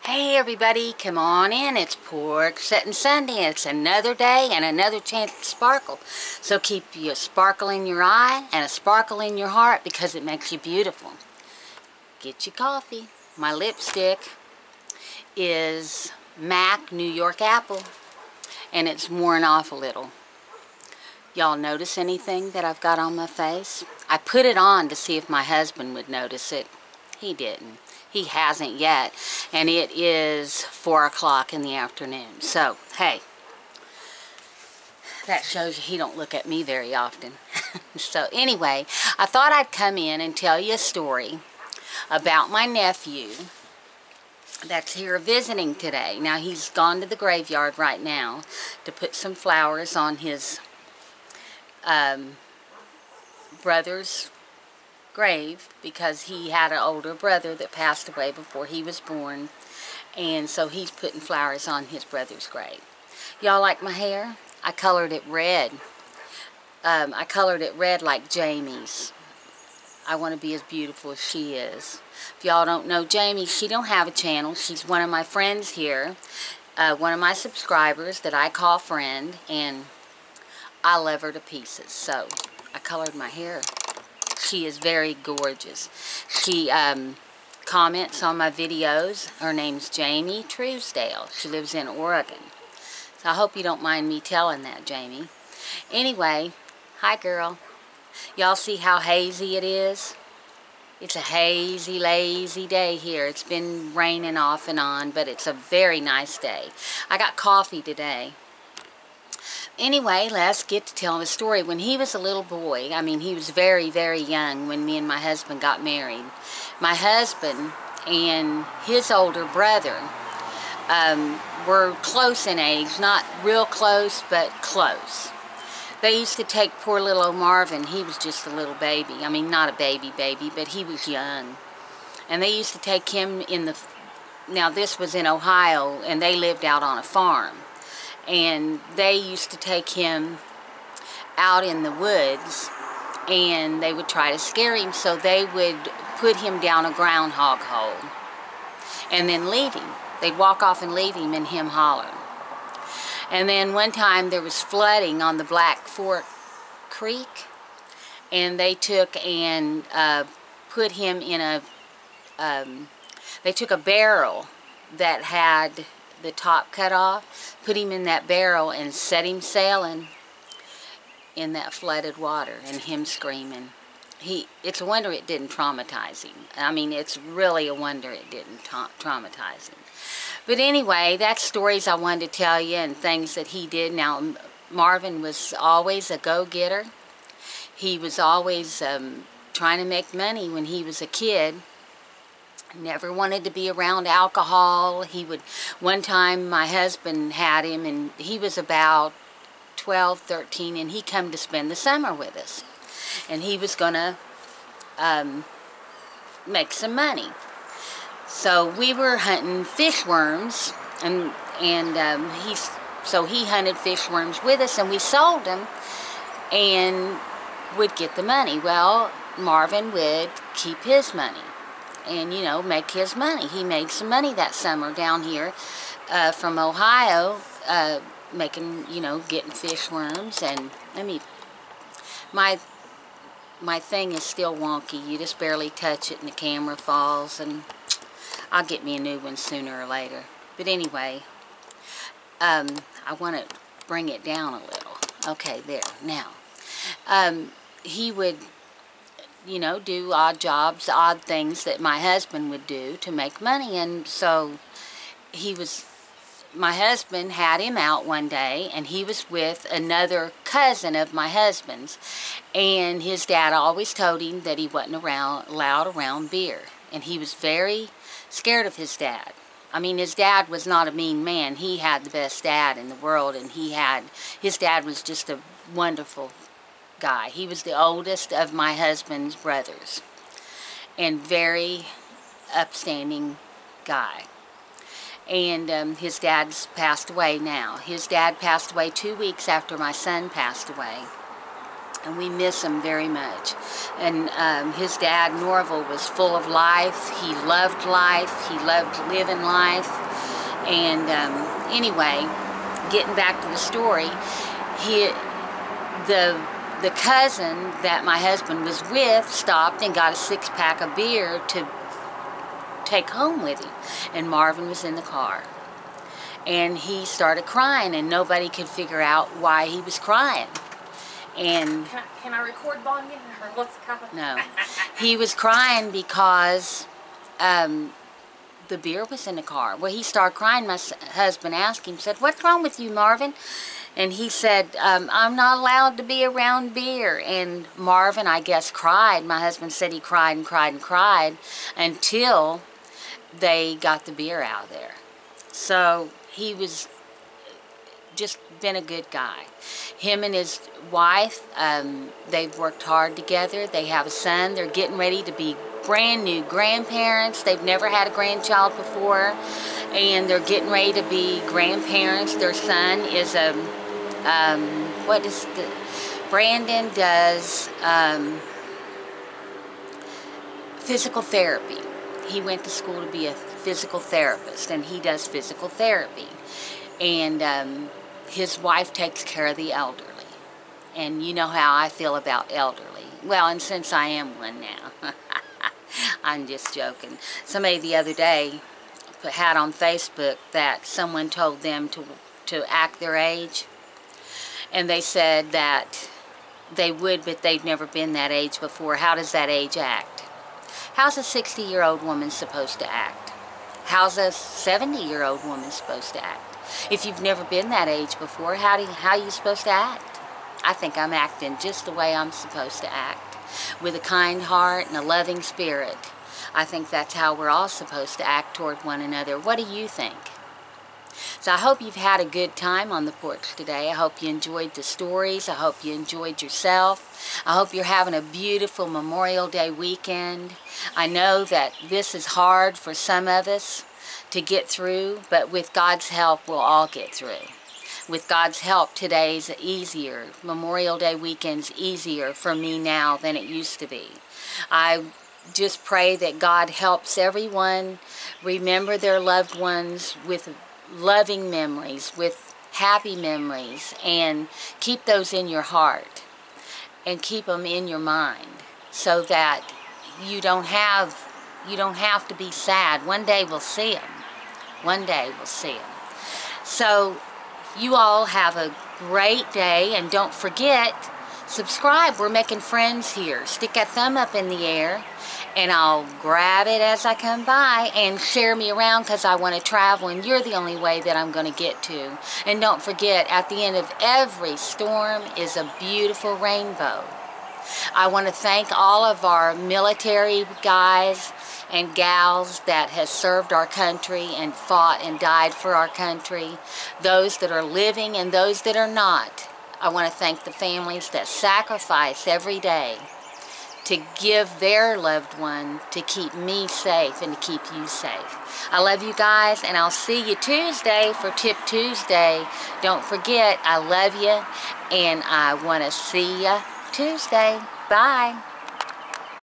Hey everybody, come on in. It's Porch, Settin Sunday. It's another day and another chance to sparkle. So keep a sparkle in your eye and a sparkle in your heart because it makes you beautiful. Get your coffee. My lipstick is MAC New York Apple and it's worn off a little. Y'all notice anything that I've got on my face? I put it on to see if my husband would notice it. He didn't. He hasn't yet, and it is 4 o'clock in the afternoon. So, hey, that shows you he don't look at me very often. So, anyway, I thought I'd come in and tell you a story about my nephew that's here visiting today. Now, he's gone to the graveyard right now to put some flowers on his brother's grave because he had an older brother that passed away before he was born, and so he's putting flowers on his brother's grave. Y'all like my hair? I colored it red. I colored it red like Jamie's. I want to be as beautiful as she is. If y'all don't know Jamie, she don't have a channel. She's one of my friends here, one of my subscribers that I call friend, and I love her to pieces. So I colored my hair. She is very gorgeous. She comments on my videos. Her name's Jamie Truesdale. She lives in Oregon. So I hope you don't mind me telling that, Jamie. Anyway, hi girl. Y'all see how hazy it is? It's a hazy, lazy day here. It's been raining off and on, but it's a very nice day. I got coffee today. Anyway, let's get to telling the story. When he was a little boy, I mean, he was very, very young when me and my husband got married. My husband and his older brother were close in age. Not real close, but close. They used to take poor little old Marvin. He was just a little baby. I mean, not a baby, but he was young. And they used to take him in the... Now, this was in Ohio, and they lived out on a farm. And they used to take him out in the woods and they would try to scare him, so they would put him down a groundhog hole and then leave him. They'd walk off and leave him and him holler. And then one time there was flooding on the Black Fork Creek, and they took and put him in a they took a barrel that had the top cut off, put him in that barrel and set him sailing in that flooded water, and him screaming. It's a wonder it didn't traumatize him. I mean, it's really a wonder it didn't traumatize him. But anyway, that's stories I wanted to tell you and things that he did. Now, Marvin was always a go-getter. He was always trying to make money when he was a kid. Never wanted to be around alcohol. He would, one time my husband had him, and he was about 12, 13, and he come to spend the summer with us. And he was gonna make some money. So we were hunting fish worms, and he hunted fish worms with us, and we sold them and would get the money. Well, Marvin would keep his money and, you know, make his money. He made some money that summer down here from Ohio, making, you know, getting fish worms. And let me, my thing is still wonky. You just barely touch it and the camera falls, and I'll get me a new one sooner or later. But anyway, I want to bring it down a little. Okay, there. Now, he would, you know, do odd jobs, odd things that my husband would do to make money. And so my husband had him out one day, and he was with another cousin of my husband's, and his dad always told him that he wasn't allowed around beer, and he was very scared of his dad. I mean, his dad was not a mean man. He had the best dad in the world, and his dad was just a wonderful guy. He was the oldest of my husband's brothers, and very upstanding guy. And his dad's passed away now. His dad passed away 2 weeks after my son passed away. and we miss him very much. And his dad, Norville, was full of life. He loved life. He loved living life. And anyway, getting back to the story, the cousin that my husband was with stopped and got a 6-pack of beer to take home with him. And Marvin was in the car. And he started crying, and nobody could figure out why he was crying. And can I record Bonnie? Or what's the no, he was crying because the beer was in the car. Well, he started crying. My husband asked him, said, "What's wrong with you, Marvin?" And he said, "I'm not allowed to be around beer." And Marvin, I guess, cried. My husband said he cried and cried and cried until they got the beer out of there. So he was just been a good guy. Him and his wife, they've worked hard together. They have a son. They're getting ready to be brand new grandparents. They've never had a grandchild before, and they're getting ready to be grandparents. Their son is Brandon does physical therapy. He went to school to be a physical therapist, and he does physical therapy. And his wife takes care of the elderly. And you know how I feel about elderly. Well, and since I am one now, I'm just joking. Somebody the other day had on Facebook that someone told them to act their age. And they said that they would, but they've never been that age before. How does that age act? How's a 60-year-old woman supposed to act? How's a 70-year-old woman supposed to act? If you've never been that age before, how are you supposed to act? I think I'm acting just the way I'm supposed to act, with a kind heart and a loving spirit. I think that's how we're all supposed to act toward one another. What do you think? So I hope you've had a good time on the porch today. I hope you enjoyed the stories. I hope you enjoyed yourself. I hope you're having a beautiful Memorial Day weekend. I know that this is hard for some of us to get through, but with God's help, we'll all get through. With God's help, today's easier. Memorial Day weekend's easier for me now than it used to be. I just pray that God helps everyone remember their loved ones with loving memories, with happy memories, and keep those in your heart and keep them in your mind so that you don't have to be sad. One day we'll see them. One day we'll see them. So you all have a great day, and don't forget, subscribe. We're making friends here. Stick a thumb up in the air, and I'll grab it as I come by, and share me around, because I want to travel, and you're the only way that I'm going to get to. And don't forget, at the end of every storm is a beautiful rainbow. I want to thank all of our military guys and gals that has served our country and fought and died for our country, those that are living and those that are not. I want to thank the families that sacrifice every day to give their loved one to keep me safe and to keep you safe. I love you guys, and I'll see you Tuesday for Tip Tuesday. Don't forget, I love you, and I want to see you Tuesday. Bye.